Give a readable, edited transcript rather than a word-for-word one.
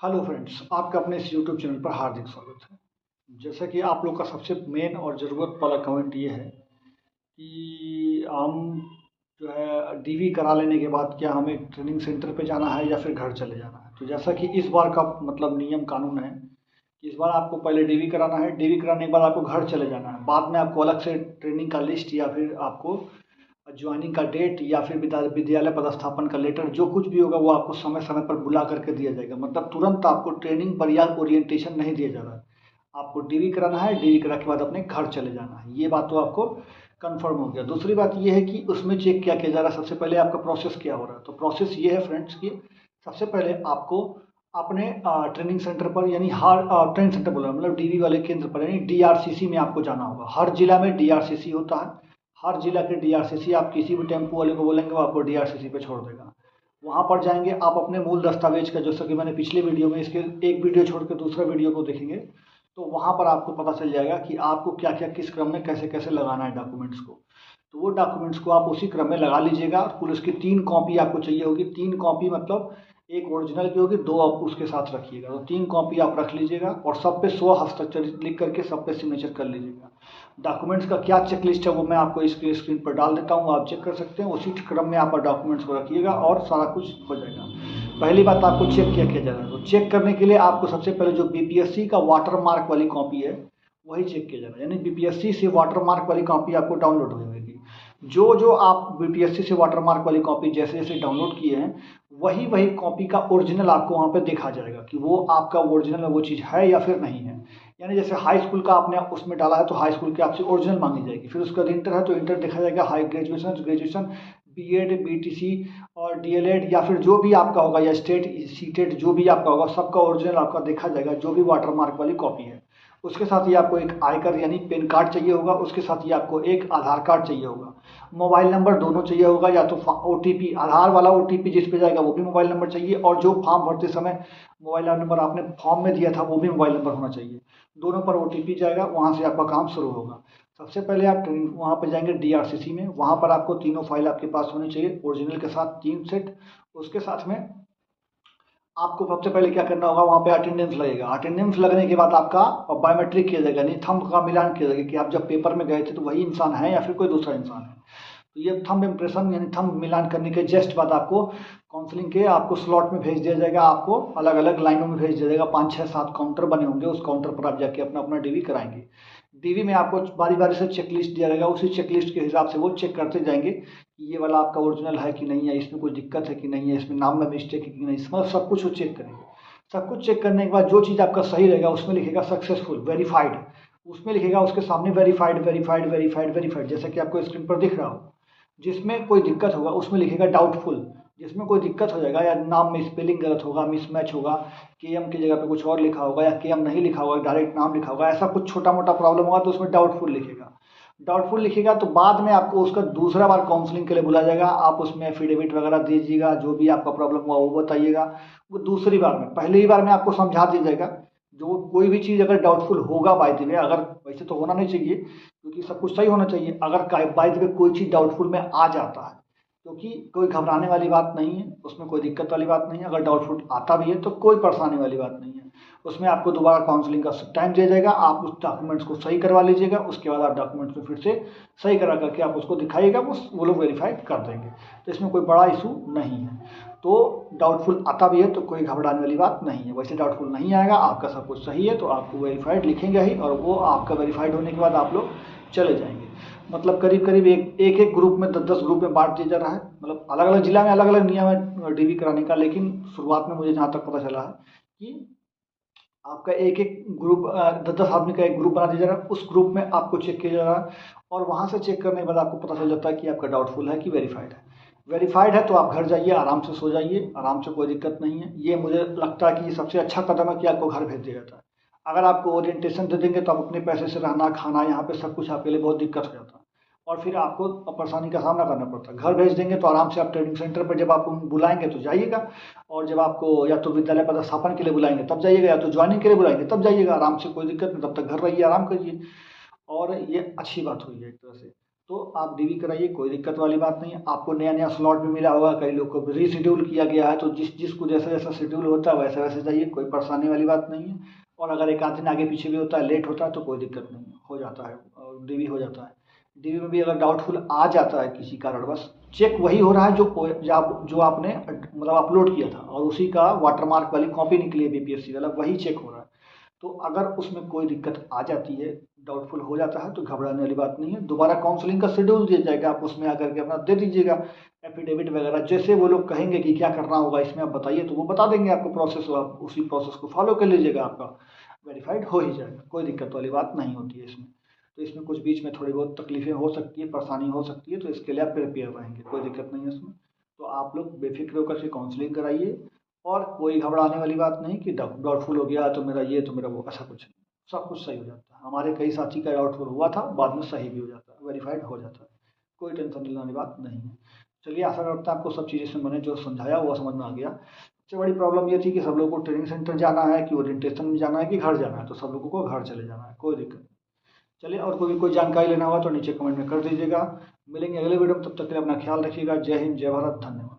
Hello friends, आपका अपने इस यूट्यूब चैनल पर हार्दिक स्वागत है। जैसा कि आप लोग का सबसे मेन और ज़रूरत वाला कमेंट ये है कि हम जो है डीवी करा लेने के बाद क्या हमें ट्रेनिंग सेंटर पे जाना है या फिर घर चले जाना है। तो जैसा कि इस बार का मतलब नियम कानून है कि इस बार आपको पहले डीवी कराना है, डीवी कराने के बाद आपको घर चले जाना है। बाद में आपको अलग से ट्रेनिंग का लिस्ट या फिर आपको ज्वाइनिंग का डेट या फिर विद्यालय पदस्थापन का लेटर जो कुछ भी होगा वो आपको समय समय पर बुला करके दिया जाएगा। मतलब तुरंत आपको ट्रेनिंग पर या ओरिएंटेशन नहीं दिया जा रहा है। आपको डीवी कराना है, डीवी करा के बाद अपने घर चले जाना है। ये बात तो आपको कंफर्म हो गया। दूसरी बात ये है कि उसमें चेक क्या किया जा रहा है। सबसे पहले आपका प्रोसेस क्या हो रहा है। तो प्रोसेस ये है फ्रेंड्स कि सबसे पहले आपको अपने ट्रेनिंग सेंटर पर यानी हर ट्रेनिंग सेंटर बोला मतलब डीवी वाले केंद्र पर यानी डीआरसीसी में आपको जाना होगा। हर जिला में डीआरसीसी होता है। हर जिला के डीआरसीसी आप किसी भी टेम्पो वाले को बोलेंगे वो आपको डीआरसीसी पे छोड़ देगा। वहाँ पर जाएंगे आप अपने मूल दस्तावेज का, जैसा कि मैंने पिछले वीडियो में इसके एक वीडियो छोड़ के दूसरा वीडियो को देखेंगे तो वहाँ पर आपको पता चल जाएगा कि आपको क्या क्या किस क्रम में कैसे कैसे लगाना है डॉक्यूमेंट्स को। तो वो डॉक्यूमेंट्स को आप उसी क्रम में लगा लीजिएगा। कुल उसकी 3 कॉपी आपको चाहिए होगी। 3 कॉपी मतलब एक ओरिजिनल की होगी, 2 आप उसके साथ रखिएगा। तो 3 कॉपी आप रख लीजिएगा और सब पे 100 हस्ताक्षर लिख करके सब पे सिग्नेचर कर लीजिएगा। डॉक्यूमेंट्स का क्या चेकलिस्ट है वो मैं आपको इसके स्क्रीन पर डाल देता हूँ, आप चेक कर सकते हैं। उसी क्रम में आप डॉक्यूमेंट्स को रखिएगा और सारा कुछ हो जाएगा। पहली बात आपको चेक क्या किया जा रहा है। तो चेक करने के लिए आपको सबसे पहले जो बीपीएससी का वाटर मार्क वाली कॉपी है वही चेक किया जा रहा है। यानी बीपीएससी से वाटर मार्क वाली कॉपी आपको डाउनलोड हो जाएगी। जो जो आप बीपीएससी से वाटर मार्क वाली कॉपी जैसे जैसे डाउनलोड किए हैं वही वही कॉपी का ओरिजिनल आपको वहाँ पे देखा जाएगा कि वो आपका ओरिजिनल में वो चीज़ है या फिर नहीं है। यानी जैसे हाई स्कूल का आपने उसमें डाला है तो हाई स्कूल की आपसे ओरिजिनल मांगी जाएगी। फिर उसका इंटर है तो इंटर देखा जाएगा। हाई ग्रेजुएशन तो ग्रेजुएशन, बीएड, बीटीसी और डीएलएड या फिर जो भी आपका होगा या स्टेट सीटेड जो भी आपका होगा सबका ओरिजिनल आपका देखा जाएगा जो भी वाटर मार्क वाली कॉपी है। उसके साथ ही आपको एक आयकर यानी पैन कार्ड चाहिए होगा। उसके साथ ही आपको एक आधार कार्ड चाहिए होगा। मोबाइल नंबर दोनों चाहिए होगा, या तो ओटीपी आधार वाला ओटीपी जिस पे जाएगा वो भी मोबाइल नंबर चाहिए और जो फॉर्म भरते समय मोबाइल नंबर आपने फॉर्म में दिया था वो भी मोबाइल नंबर होना चाहिए। दोनों पर ओटीपी जाएगा, वहाँ से आपका काम शुरू होगा। सबसे पहले आप वहाँ पर जाएंगे डीआरसीसी में। वहाँ पर आपको तीनों फाइल आपके पास होनी चाहिए ओरिजिनल के साथ 3 सेट। उसके साथ में आपको सबसे पहले क्या करना होगा, वहाँ पे अटेंडेंस लगेगा। अटेंडेंस लगने के बाद आपका बायोमेट्रिक किया जाएगा यानी थंब का मिलान किया जाएगा कि आप जब पेपर में गए थे तो वही इंसान है या फिर कोई दूसरा इंसान है। तो ये थंब इम्प्रेशन यानी थंब मिलान करने के जस्ट बाद आपको काउंसलिंग के आपको स्लॉट में भेज दिया जाएगा। आपको अलग अलग लाइनों में भेज दिया जाएगा। 5 6 7 काउंटर बने होंगे, उस काउंटर पर आप जाके अपना अपना डीवी कराएंगे। डीवी में आपको बारी बारी से चेक लिस्ट दिया जाएगा। उसी चेक लिस्ट के हिसाब से वो चेक करते जाएंगे कि ये वाला आपका ओरिजिनल है कि नहीं है, इसमें कोई दिक्कत है कि नहीं है, इसमें नाम में मिस्टेक है कि नहीं, इसमें सब कुछ वो चेक करेंगे। सब कुछ चेक करने के बाद जो चीज़ आपका सही रहेगा उसमें लिखेगा सक्सेसफुल वेरीफाइड। उसमें लिखेगा उसके सामने वेरीफाइड वेरीफाइड वेरीफाइड वेरीफाइड, जैसा कि आपको स्क्रीन पर दिख रहा हो। जिसमें कोई दिक्कत होगा उसमें लिखेगा डाउटफुल। जिसमें कोई दिक्कत हो जाएगा या नाम में स्पेलिंग गलत होगा, मिसमैच होगा, केएम की जगह पे कुछ और लिखा होगा या केएम नहीं लिखा होगा, डायरेक्ट नाम लिखा होगा, ऐसा कुछ छोटा मोटा प्रॉब्लम होगा तो उसमें डाउटफुल लिखेगा। डाउटफुल लिखेगा तो बाद में आपको उसका दूसरा बार काउंसलिंग के लिए बुलाया जाएगा। आप उसमें एफिडेविट वगैरह दीजिएगा, जो भी आपका प्रॉब्लम हुआ वो बताइएगा। वो दूसरी बार में, पहली ही बार में आपको समझा दिया जाएगा। जो कोई भी चीज़ अगर डाउटफुल होगा बाय द वे, अगर वैसे तो होना नहीं चाहिए क्योंकि सब कुछ सही होना चाहिए, अगर बाय द वे कोई चीज़ डाउटफुल में आ जाता है क्योंकि कोई घबराने वाली बात नहीं है, उसमें कोई दिक्कत वाली बात नहीं है। अगर डाउटफुल आता भी है तो कोई परेशानी वाली बात नहीं है। उसमें आपको दोबारा काउंसलिंग का टाइम दिया जाएगा। आप उस डॉक्यूमेंट्स को सही करवा लीजिएगा। उसके बाद आप डॉक्यूमेंट्स को फिर से सही करा करके आप उसको दिखाइएगा, वो लोग वेरीफाई कर देंगे। तो इसमें कोई बड़ा इशू नहीं है। तो डाउटफुल आता भी है तो कोई घबराने वाली बात नहीं है। वैसे डाउटफुल नहीं आएगा, आपका सब कुछ सही है तो आपको वेरीफाइड लिखेंगे ही और वो आपका वेरीफाइड होने के बाद आप लोग चले जाएंगे। मतलब करीब करीब एक ग्रुप में 10 10 ग्रुप में बांट दिया जा रहा है। मतलब अलग अलग जिला में अलग अलग नियम है डीवी कराने का, लेकिन शुरुआत में मुझे जहाँ तक पता चला है कि आपका एक एक ग्रुप 10 10 आदमी का एक ग्रुप बना दिया जा रहा है। उस ग्रुप में आपको चेक किया जा रहा है और वहाँ से चेक करने के बाद आपको पता चल जाता है कि आपका डाउटफुल है कि वेरीफाइड है। वेरीफाइड है तो आप घर जाइए, आराम से सो जाइए, आराम से, कोई दिक्कत नहीं है। ये मुझे लगता है कि ये सबसे अच्छा कदम है कि आपको घर भेज दिया जाता है। अगर आपको ओरिएंटेशन दे देंगे तो आप अपने पैसे से रहना खाना यहाँ पे सब कुछ आपके लिए बहुत दिक्कत हो जाता है और फिर आपको परेशानी का सामना करना पड़ता है। घर भेज देंगे तो आराम से आप ट्रेनिंग सेंटर पर जब आपको बुलाएंगे तो जाइएगा, और जब आपको या तो विद्यालय पदस्थापन के लिए बुलाएंगे तब जाइएगा या तो ज्वाइनिंग के लिए बुलाएंगे तब जाइएगा। आराम से, कोई दिक्कत नहीं, तब तक घर रहिए, आराम करिए। और ये अच्छी बात हुई है एक तरह से। तो आप डीवी कराइए, कोई दिक्कत वाली बात नहीं है। आपको नया नया स्लॉट भी मिला होगा, कई लोग को रीशेड्यूल किया गया है, तो जिसको जैसा जैसा शेड्यूल होता है वैसे वैसे जाइए, कोई परेशानी वाली बात नहीं है। और अगर एक आध दिन आगे पीछे भी होता है, लेट होता है, तो कोई दिक्कत नहीं है, हो जाता है, डीवी हो जाता है। डीवी में भी अगर डाउटफुल आ जाता है किसी कारणवश, चेक वही हो रहा है जो आपने मतलब अपलोड किया था, और उसी का वाटरमार्क वाली कॉपी निकली है बीपीएससी वाला, वही चेक हो रहा है। तो अगर उसमें कोई दिक्कत आ जाती है, डाउटफुल हो जाता है, तो घबराने वाली बात नहीं है। दोबारा काउंसलिंग का शेड्यूल दिया जाएगा, आप उसमें आकर के अपना दे दीजिएगा एफिडेविट वगैरह, जैसे वो लोग कहेंगे कि क्या करना होगा इसमें आप बताइए, तो वो बता देंगे आपको प्रोसेस, आप उसी प्रोसेस को फॉलो कर लीजिएगा, आपका वेरीफाइड हो ही जाएगा, कोई दिक्कत वाली बात नहीं होती है इसमें। तो इसमें कुछ बीच में थोड़ी बहुत तकलीफें हो सकती है, परेशानी हो सकती है, तो इसके लिए आप प्रिपेयर रहेंगे, कोई दिक्कत नहीं है इसमें। तो आप लोग बेफिक्र होकर के काउंसलिंग कराइए, और कोई घबराने वाली बात नहीं कि डाउटफुल हो गया तो मेरा ये, तो मेरा वो, ऐसा कुछ नहीं। सब कुछ सही हो जाता है। हमारे कई साथी का डाउटफुल हुआ था, बाद में सही भी हो जाता है, वेरीफाइड हो जाता है, कोई टेंशन लेने वाली बात नहीं है। चलिए, आशा करता हूँ आपको सब चीज़ें से मैंने जो समझाया वो समझ में आ गया। सबसे बड़ी प्रॉब्लम ये थी कि सब लोगों को ट्रेनिंग सेंटर जाना है, कि ओरिएंटेशन में जाना है, कि घर जाना है, तो सब लोगों को घर चले जाना है, कोई दिक्कत नहीं। चलिए, और कोई जानकारी लेना हुआ तो नीचे कमेंट में कर दीजिएगा। मिलेंगे अगले वीडियो में, तब तक के लिए अपना ख्याल रखिएगा। जय हिंद, जय भारत, धन्यवाद।